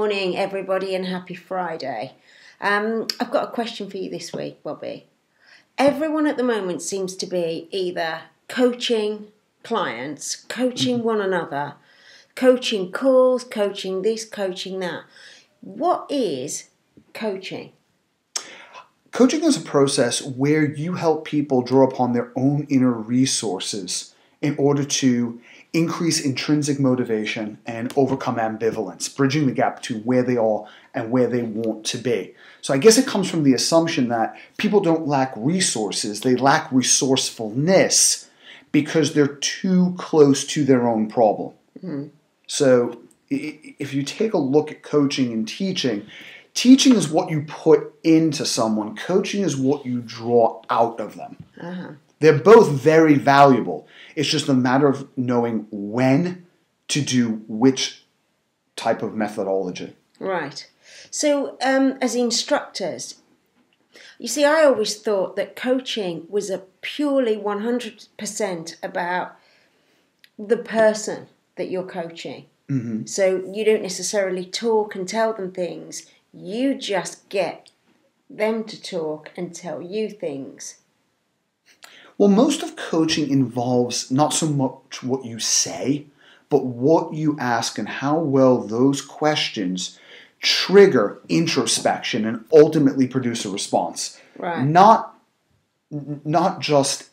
morning, everybody, and happy Friday. I've got a question for you this week, Bobby. Everyone at the moment seems to be either coaching clients, coaching one another, coaching calls, coaching this, coaching that. What is coaching? Coaching is a process where you help people draw upon their own inner resources in order to increase intrinsic motivation and overcome ambivalence, bridging the gap between where they are and where they want to be. So I guess it comes from the assumption that people don't lack resources, they lack resourcefulness because they're too close to their own problem. Mm-hmm. So if you take a look at coaching and teaching, teaching is what you put into someone, coaching is what you draw out of them. Uh-huh. They're both very valuable. It's just a matter of knowing when to do which type of methodology. Right. So as instructors, you see, I always thought that coaching was a purely 100% about the person that you're coaching. Mm-hmm. So you don't necessarily talk and tell them things. You just get them to talk and tell you things. Well, most of coaching involves not so much what you say, but what you ask and how well those questions trigger introspection and ultimately produce a response. Right. Not just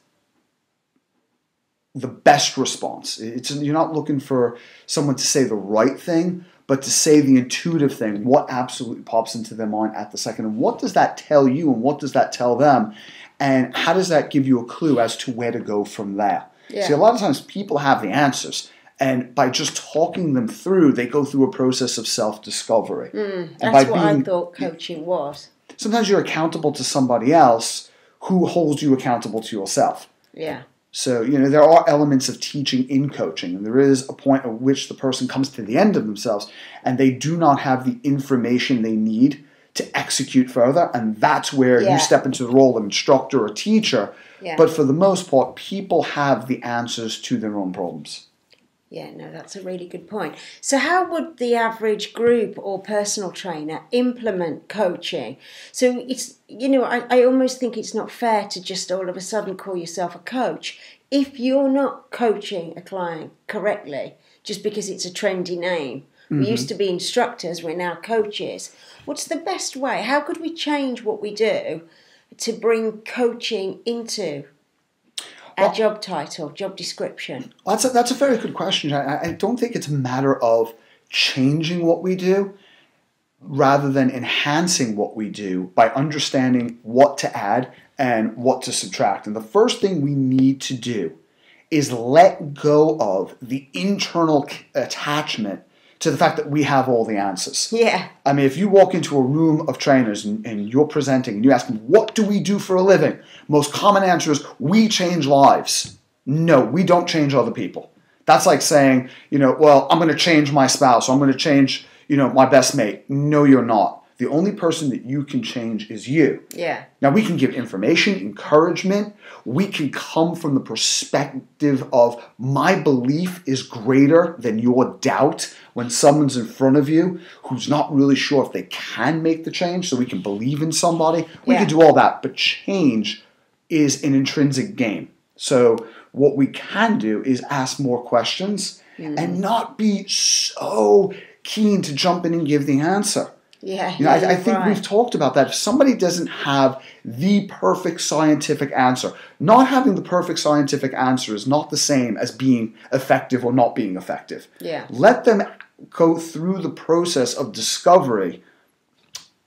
the best response. You're not looking for someone to say the right thing, but to say the intuitive thing, what absolutely pops into their mind at the second. And what does that tell you and what does that tell them? And how does that give you a clue as to where to go from there? Yeah. See, a lot of times people have the answers. And by just talking them through, they go through a process of self-discovery. That's what I thought coaching was. Sometimes you're accountable to somebody else who holds you accountable to yourself. Yeah. So, there are elements of teaching in coaching, and there is a point at which the person comes to the end of themselves and they do not have the information they need to execute further, and that's where you step into the role of instructor or teacher. Yeah. But for the most part, people have the answers to their own problems. Yeah, no, that's a really good point. So how would the average group or personal trainer implement coaching? So it's, I almost think it's not fair to just all of a sudden call yourself a coach if you're not coaching a client correctly, just because it's a trendy name. Mm-hmm. We used to be instructors, we're now coaches. What's the best way? How could we change what we do to bring coaching into our job title, job description? That's a very good question. I don't think it's a matter of changing what we do rather than enhancing what we do by understanding what to add and what to subtract. And the first thing we need to do is let go of the internal attachment to the fact that we have all the answers. Yeah. I mean, if you walk into a room of trainers and you're presenting and you ask them, what do we do for a living? Most common answer is, we change lives. No, we don't change other people. That's like saying, well, I'm going to change my spouse, or I'm going to change, my best mate. No, you're not. The only person that you can change is you. Yeah. Now, we can give information, encouragement. We can come from the perspective of my belief is greater than your doubt when someone's in front of you who's not really sure if they can make the change, so we can believe in somebody. We can do all that, but change is an intrinsic game. So what we can do is ask more questions and not be so keen to jump in and give the answer. Yeah, I think we've talked about that. If somebody doesn't have the perfect scientific answer, not having the perfect scientific answer is not the same as being effective or not being effective. Yeah. Let them go through the process of discovery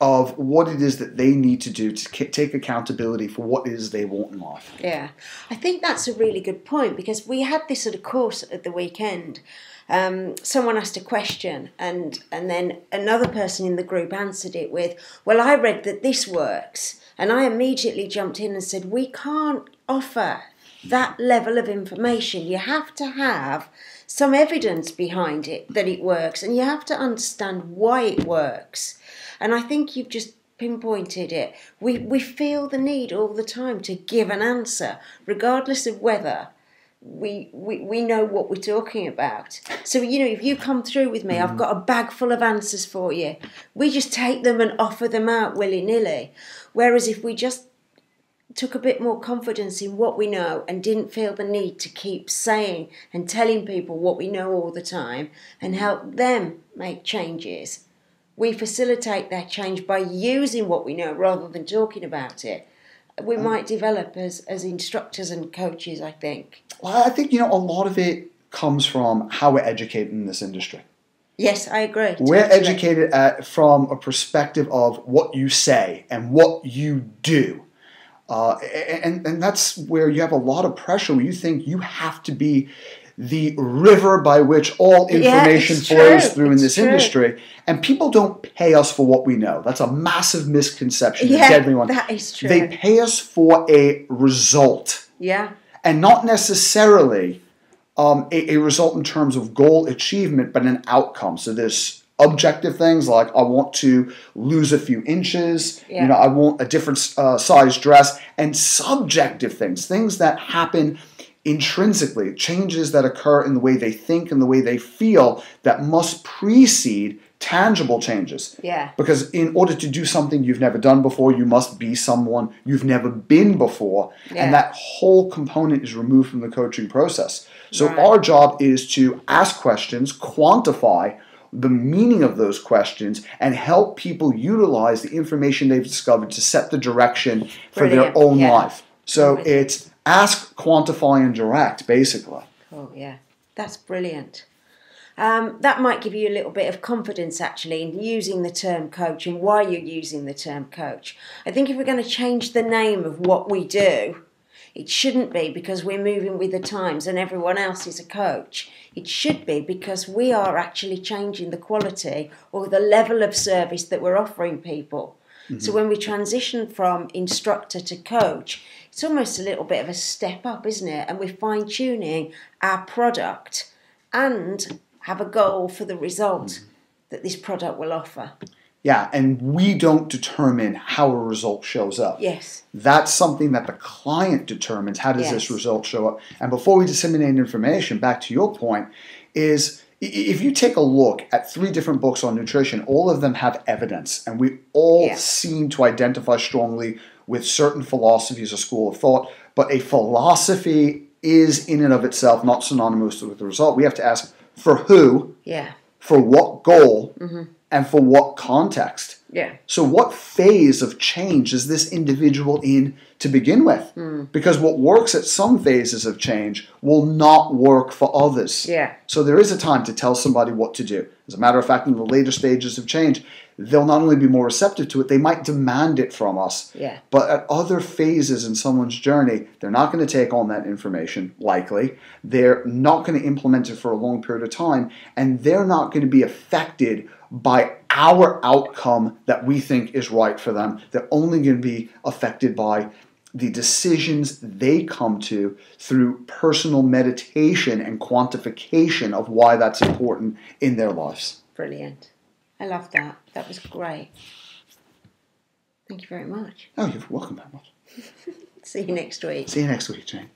of what it is that they need to do to take accountability for what it is they want in life. Yeah, I think that's a really good point, because we had this at a course at the weekend. Someone asked a question and then another person in the group answered it with, well, I read that this works. And I immediately jumped in and said, we can't offer that level of information. You have to have some evidence behind it that it works, and you have to understand why it works. And I think you've just pinpointed it. We feel the need all the time to give an answer, regardless of whether we know what we're talking about. So, if you come through with me, I've got a bag full of answers for you. We just take them and offer them out willy-nilly. Whereas if we just took a bit more confidence in what we know and didn't feel the need to keep saying and telling people what we know all the time and help them make changes, we facilitate that change by using what we know rather than talking about it. We might develop as instructors and coaches, I think. Well, I think, a lot of it comes from how we're educated in this industry. Yes, I agree. We're totally. educated from a perspective of what you say and what you do. And that's where you have a lot of pressure, where you think you have to be the river by which all information flows through in this industry. And people don't pay us for what we know. That's a massive misconception, a deadly one. That is true. They pay us for a result. Yeah. And not necessarily a result in terms of goal achievement, but an outcome. So there's objective things like I want to lose a few inches, I want a different size dress, and subjective things that happen intrinsically, changes that occur in the way they think and the way they feel that must precede tangible changes. Yeah. Because in order to do something you've never done before, you must be someone you've never been before. Yeah. And that whole component is removed from the coaching process. So our job is to ask questions, quantify the meaning of those questions, and help people utilize the information they've discovered to set the direction for their own life. So it's ask, quantify, and direct, basically. Oh, yeah. That's brilliant. That might give you a little bit of confidence, actually, in using the term coach and why you're using the term coach. I think if we're going to change the name of what we do, it shouldn't be because we're moving with the times and everyone else is a coach. It should be because we are actually changing the quality or the level of service that we're offering people. Mm-hmm. So when we transition from instructor to coach, it's almost a little bit of a step up, isn't it? And we're fine-tuning our product and have a goal for the result that this product will offer. Yeah, and we don't determine how a result shows up. Yes. That's something that the client determines. How does this result show up? And before we disseminate information, back to your point, is if you take a look at 3 different books on nutrition, all of them have evidence, and we all seem to identify strongly with certain philosophies or school of thought, but a philosophy is in and of itself not synonymous with the result. We have to ask for who, for what goal, and for what context. Yeah. So what phase of change is this individual in to begin with? Because what works at some phases of change will not work for others. Yeah. So there is a time to tell somebody what to do. As a matter of fact, in the later stages of change, they'll not only be more receptive to it, they might demand it from us. Yeah. But at other phases in someone's journey, they're not going to take on that information, likely. They're not going to implement it for a long period of time, and they're not going to be affected by our outcome that we think is right for them. They're only going to be affected by the decisions they come to through personal meditation and quantification of why that's important in their lives. Brilliant. I love that. That was great. Thank you very much. Oh, you're welcome very much. See you next week. See you next week, Jane.